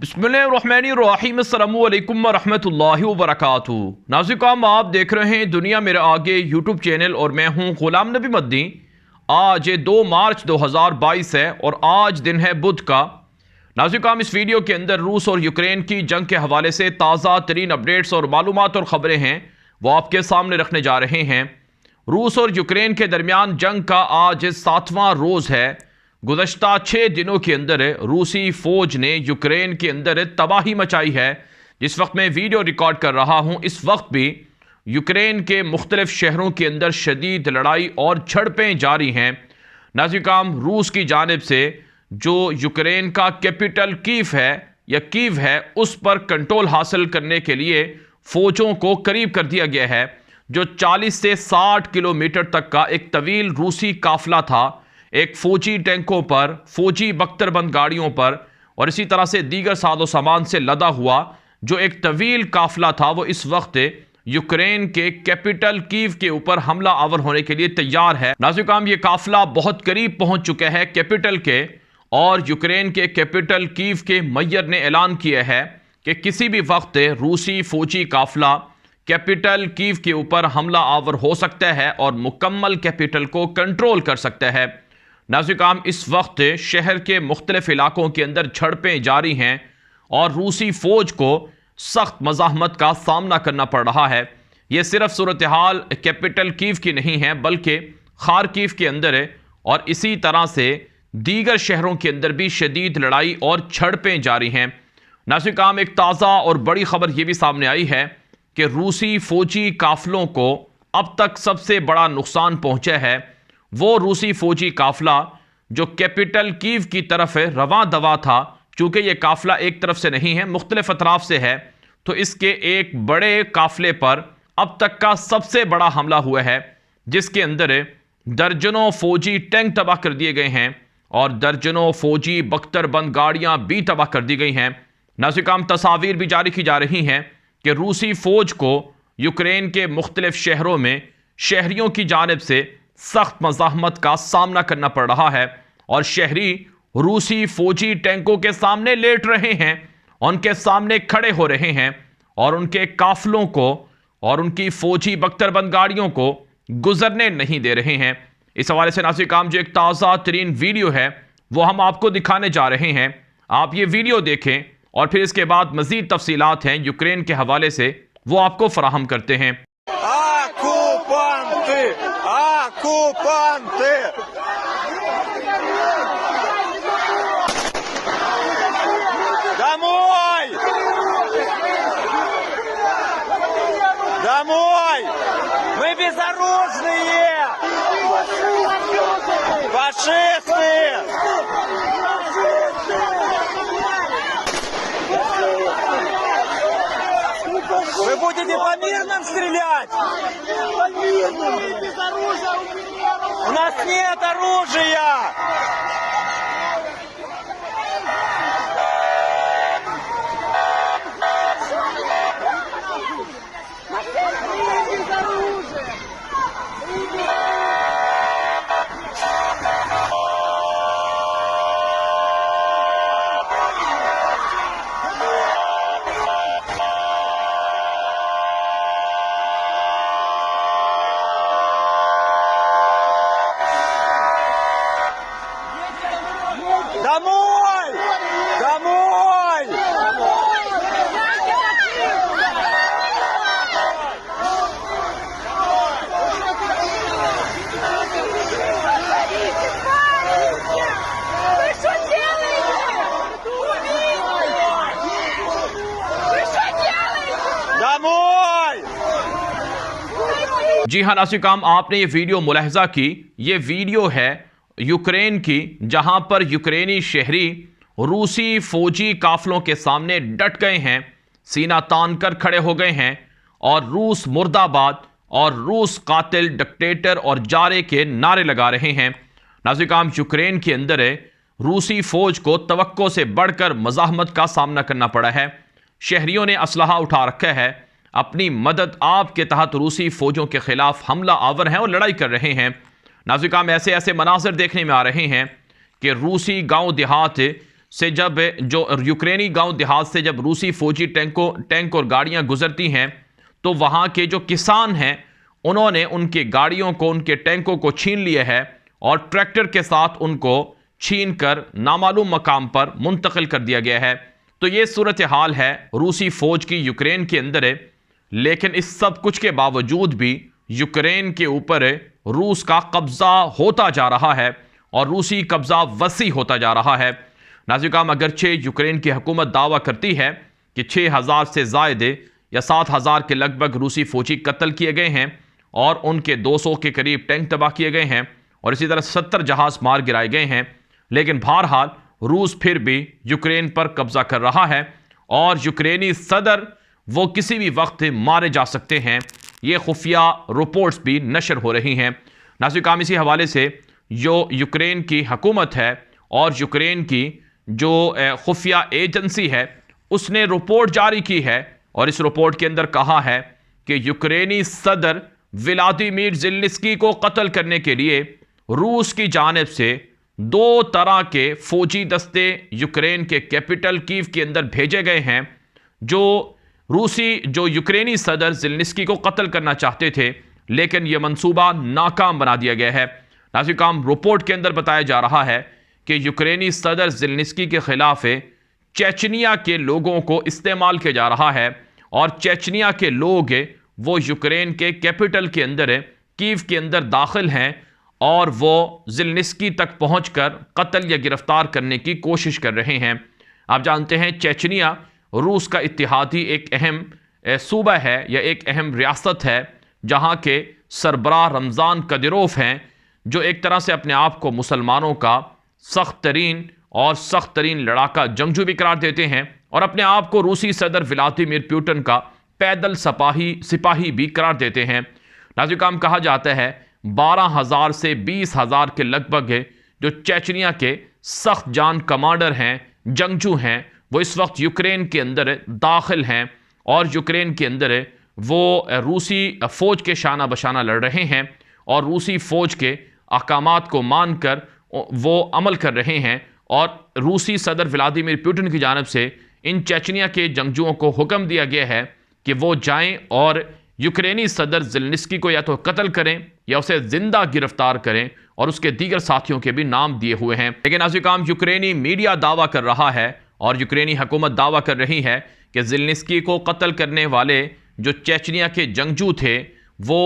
बिस्मिल्लाहिर्रहमानिर्रहीम अस्सलामु अलैकुम वरहमतुल्लाहि वबरकातुहू। नाज़रीन, आप देख रहे हैं दुनिया मेरे आगे यूट्यूब चैनल और मैं हूं गुलाम नबी मद्दी। आज 2 मार्च 2022 है और आज दिन है बुध का। नाज़रीन, इस वीडियो के अंदर रूस और यूक्रेन की जंग के हवाले से ताज़ा तरीन अपडेट्स और मालूमात और ख़बरें हैं वो आपके सामने रखने जा रहे हैं। रूस और यूक्रेन के दरमियान जंग का आज 7वां रोज़ है। गुज़श्ता 6 दिनों के अंदर रूसी फ़ौज ने यूक्रेन के अंदर तबाही मचाई है। जिस वक्त मैं वीडियो रिकॉर्ड कर रहा हूं इस वक्त भी यूक्रेन के मुख्तलिफ शहरों के अंदर शदीद लड़ाई और झड़पें जारी हैं। नाज़रीन, रूस की जानिब से जो यूक्रेन का कैपिटल कीव है उस पर कंट्रोल हासिल करने के लिए फ़ौजों को करीब कर दिया गया है। जो 40 से 60 किलोमीटर तक का एक तवील रूसी काफिला था, एक फौजी टैंकों पर, फौजी बख्तरबंद गाड़ियों पर और इसी तरह से दीगर साजो सामान से लदा हुआ जो एक तवील काफिला था, वो इस वक्त यूक्रेन के कैपिटल कीव के ऊपर हमला आवर होने के लिए तैयार है। नाज़रीन, ये काफिला बहुत करीब पहुंच चुका है कैपिटल के और यूक्रेन के कैपिटल कीव के मेयर ने ऐलान किया है कि किसी भी वक्त रूसी फौजी काफिला कैपिटल कीव के ऊपर हमला आवर हो सकता है और मुकम्मल कैपिटल को कंट्रोल कर सकता है। नाज़रीन, इस वक्त शहर के मुख्तलिफ इलाकों के अंदर झड़पें जारी हैं और रूसी फ़ौज को सख्त मज़ाहमत का सामना करना पड़ रहा है। ये सिर्फ सूरत हाल कैपिटल कीव की नहीं है बल्कि खार्किव के अंदर है और इसी तरह से दीगर शहरों के अंदर भी शदीद लड़ाई और झड़पें जारी हैं। नाज़रीन, एक ताज़ा और बड़ी खबर यह भी सामने आई है कि रूसी फ़ौजी काफिलों को अब तक सबसे बड़ा नुकसान पहुँचा है। वो रूसी फौजी काफिला जो कैपिटल कीव की तरफ रवां दवा था, चूंकि यह काफिला एक तरफ से नहीं है, मुख्तलिफ अतराफ से है, तो इसके एक बड़े काफिले पर अब तक का सबसे बड़ा हमला हुआ है जिसके अंदर दर्जनों फौजी टैंक तबाह कर दिए गए हैं और दर्जनों फौजी बख्तरबंद गाड़ियां भी तबाह कर दी गई हैं। नाज़रीन, तस्वीर भी जारी की जा रही हैं कि रूसी फौज को यूक्रेन के मुख्तलिफ शहरों में शहरियों की जानिब से सख्त मज़ाहमत का सामना करना पड़ रहा है और शहरी रूसी फौजी टैंकों के सामने लेट रहे हैं, उनके सामने खड़े हो रहे हैं और उनके काफिलों को और उनकी फौजी बख्तरबंद गाड़ियों को गुजरने नहीं दे रहे हैं। इस हवाले से नाज़रीन, जो एक ताज़ा तरीन वीडियो है वो हम आपको दिखाने जा रहे हैं। आप ये वीडियो देखें और फिर इसके बाद मज़ीद तफसीलात हैं यूक्रेन के हवाले से वो आपको फराहम करते हैं। Оккупанты! Домой! Домой! Мы безоружные! Фашисты! Вы будете по мирным стрелять? По мирным! Без оружия! У нас нет оружия! Домой! Домой! Вы что делаете? Вы что делаете? Домой! जी हाँ नाज़रीन, आपने ये वीडियो मुलाहजा की। ये वीडियो है यूक्रेन की जहां पर यूक्रेनी शहरी रूसी फौजी काफिलों के सामने डट गए हैं, सीना तान कर खड़े हो गए हैं और रूस मुर्दाबाद और रूस कातिल डिक्टेटर और जारे के नारे लगा रहे हैं। नाज़रीन, यूक्रेन के अंदर रूसी फौज को तवक्को से बढ़कर मज़ाहमत का सामना करना पड़ा है। शहरियों ने असलहा उठा रखा है, अपनी मदद आपके तहत रूसी फौजों के खिलाफ हमला आवर हैं और लड़ाई कर रहे हैं। नाज़रीन, ऐसे ऐसे मनाज़र देखने में आ रहे हैं कि रूसी गांव देहात से जब जो यूक्रेनी गांव देहात से जब रूसी फौजी टैंक और गाड़ियां गुजरती हैं तो वहां के जो किसान हैं उन्होंने उनके गाड़ियों को, उनके टैंकों को छीन लिया है और ट्रैक्टर के साथ उनको छीन कर नामालूम मकाम पर मुंतकिल कर दिया गया है। तो ये सूरत हाल है रूसी फौज की यूक्रेन के अंदर है। लेकिन इस सब कुछ के बावजूद भी यूक्रेन के ऊपर रूस का कब्जा होता जा रहा है और रूसी कब्जा वसी होता जा रहा है। नाज़रीन, अगरचे यूक्रेन की हुकूमत दावा करती है कि 6000 से ज़ायद या 7000 के लगभग रूसी फौजी कत्ल किए गए हैं और उनके 200 के करीब टैंक तबाह किए गए हैं और इसी तरह 70 जहाज मार गिराए गए हैं। लेकिन बहरहाल रूस फिर भी यूक्रेन पर कब्जा कर रहा है और यूक्रेनी सदर वो किसी भी वक्त मारे जा सकते हैं। ये खुफिया रिपोर्ट्स भी नशर हो रही हैं। नाज़रीन, इसी हवाले से जो यूक्रेन की हुकूमत है और यूक्रेन की जो खुफिया एजेंसी है उसने रिपोर्ट जारी की है और इस रिपोर्ट के अंदर कहा है कि यूक्रेनी सदर व्लादिमीर ज़ेलेंस्की को कत्ल करने के लिए रूस की जानिब से 2 तरह के फौजी दस्ते यूक्रेन के कैपिटल कीव के अंदर भेजे गए हैं जो यूक्रेनी सदर ज़ेलेंस्की को कत्ल करना चाहते थे, लेकिन यह मंसूबा नाकाम बना दिया गया है। नाज़रीन, रिपोर्ट के अंदर बताया जा रहा है कि यूक्रेनी सदर ज़ेलेंस्की के खिलाफ चेचनिया के लोगों को इस्तेमाल किया जा रहा है और चेचनिया के लोग वो यूक्रेन के कैपिटल के अंदर कीव के अंदर दाखिल हैं और वो ज़ेलेंस्की तक पहुंचकर कत्ल या गिरफ्तार करने की कोशिश कर रहे हैं। आप जानते हैं चेचनिया रूस का इत्तेहादी एक अहम सूबा है या एक अहम रियासत है जहां के सरबराह रमज़ान कदिरोव हैं, जो एक तरह से अपने आप को मुसलमानों का सख्त तरीन लड़ाका जंगजू भी करार देते हैं और अपने आप को रूसी सदर व्लादिमीर पुतिन का पैदल सिपाही भी करार देते हैं। नाज़रीन, कहा जाता है 12,000 से 20,000 के लगभग जो चेचनिया के सख्त जान कमांडर हैं, जंगजू हैं, वो इस वक्त यूक्रेन के अंदर दाखिल हैं और यूक्रेन के अंदर वो रूसी फ़ौज के शाना बशाना लड़ रहे हैं और रूसी फ़ौज के अहकामात को मानकर वो अमल कर रहे हैं। और रूसी सदर व्लादिमीर पुतिन की जानिब से इन चेचनिया के जंगजुओं को हुक्म दिया गया है कि वो जाएं और यूक्रेनी सदर ज़ेलेंस्की को या तो कत्ल करें या उसे ज़िंदा गिरफ्तार करें और उसके दीगर साथियों के भी नाम दिए हुए हैं। लेकिन नाज़रीन, यूक्रेनी मीडिया दावा कर रहा है और यूक्रेनी हुकूमत दावा कर रही है कि ज़ेलेंस्की को कत्ल करने वाले जो चेचनिया के जंगजू थे वो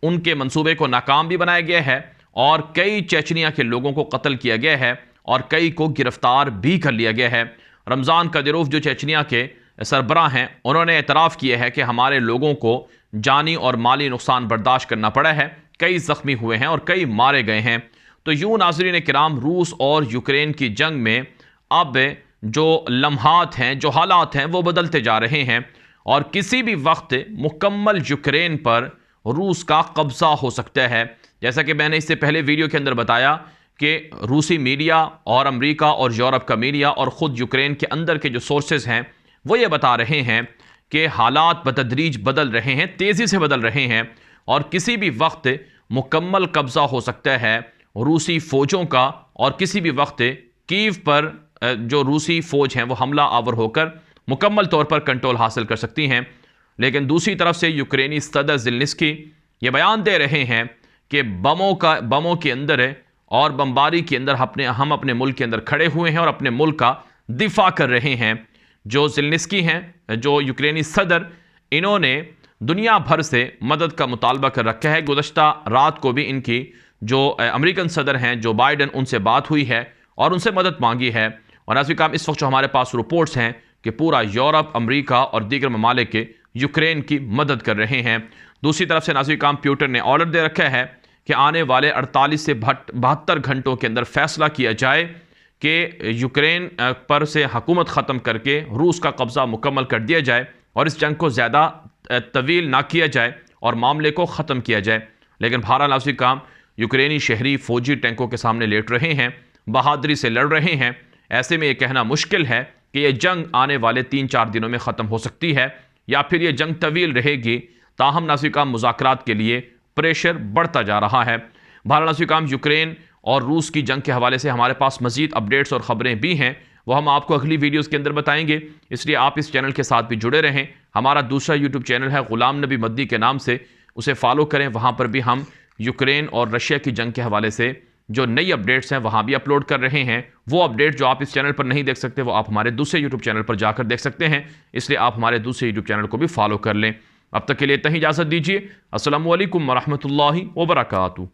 उनके मंसूबे को नाकाम भी बनाया गया है और कई चेचनिया के लोगों को कत्ल किया गया है और कई को गिरफ्तार भी कर लिया गया है। रमज़ान कदिरोव जो चेचनिया के सरबराह हैं, उन्होंने एतराफ़ किया है कि हमारे लोगों को जानी और माली नुकसान बर्दाश्त करना पड़ा है, कई ज़ख्मी हुए हैं और कई मारे गए हैं। तो यूँ नाज़रीन किराम, रूस और यूक्रेन की जंग में अब जो लम्हात हैं, जो हालात हैं, वो बदलते जा रहे हैं और किसी भी वक्त मुकम्मल यूक्रेन पर रूस का कब्ज़ा हो सकता है। जैसा कि मैंने इससे पहले वीडियो के अंदर बताया कि रूसी मीडिया और अमेरिका और यूरोप का मीडिया और ख़ुद यूक्रेन के अंदर के जो सोर्सेज हैं वो ये बता रहे हैं कि हालात बतदरीज बदल रहे हैं, तेज़ी से बदल रहे हैं और किसी भी वक्त मुकम्मल कब्ज़ा हो सकता है रूसी फ़ौजों का और किसी भी वक्त कीव पर जो रूसी फ़ौज हैं वो हमला आवर होकर मुकम्मल तौर पर कंट्रोल हासिल कर सकती हैं। लेकिन दूसरी तरफ से यूक्रेनी सदर ज़ेलेंस्की ये बयान दे रहे हैं कि बमों के अंदर और बमबारी के अंदर हम अपने मुल्क के अंदर खड़े हुए हैं और अपने मुल्क का दिफा कर रहे हैं। जो ज़ेलेंस्की हैं, जो यूक्रेनी सदर, इन्होंने दुनिया भर से मदद का मुतालबा कर रखा है। गुज़श्ता रात को भी इनकी जो अमेरिकन सदर हैं जो बाइडन, उनसे बात हुई है और उनसे मदद मांगी है। और नाज़रीन, इस वक्त जो हमारे पास रिपोर्ट्स हैं कि पूरा यूरोप, अमेरिका और दीगर ममालिक के यूक्रेन की मदद कर रहे हैं। दूसरी तरफ से नाज़रीन, पुतिन ने ऑर्डर दे रखा है कि आने वाले 48 से 72 घंटों के अंदर फैसला किया जाए कि यूक्रेन पर से हुकूमत ख़त्म करके रूस का कब्ज़ा मुकम्मल कर दिया जाए और इस जंग को ज़्यादा तवील ना किया जाए और मामले को ख़त्म किया जाए। लेकिन बहरहाल नाज़रीन, यूक्रेनी शहरी फ़ौजी टैंकों के सामने लेट रहे हैं, बहादुरी से लड़ रहे हैं। ऐसे में ये कहना मुश्किल है कि ये जंग आने वाले 3-4 दिनों में ख़त्म हो सकती है या फिर ये जंग तवील रहेगी। ताहम नाज़रीन, मुज़ाकरात के लिए प्रेशर बढ़ता जा रहा है। बहरहाल नाज़रीन, यूक्रेन और रूस की जंग के हवाले से हमारे पास मज़ीद अपडेट्स और ख़बरें भी हैं, वो हम आपको अगली वीडियोस के अंदर बताएंगे। इसलिए आप इस चैनल के साथ भी जुड़े रहें। हमारा दूसरा यूट्यूब चैनल है गुलाम नबी मद्दी के नाम से, उसे फॉलो करें। वहाँ पर भी हम यूक्रेन और रशिया की जंग के हवाले से जो नई अपडेट्स हैं वहाँ भी अपलोड कर रहे हैं। वो अपडेट जो आप इस चैनल पर नहीं देख सकते वो आप हमारे दूसरे यूट्यूब चैनल पर जाकर देख सकते हैं। इसलिए आप हमारे दूसरे यूट्यूब चैनल को भी फॉलो कर लें। अब तक के लिए इतना ही इजाज़त दीजिए। अस्सलामु अलैकुम वरहमतुल्लाहि वबरकातुहू।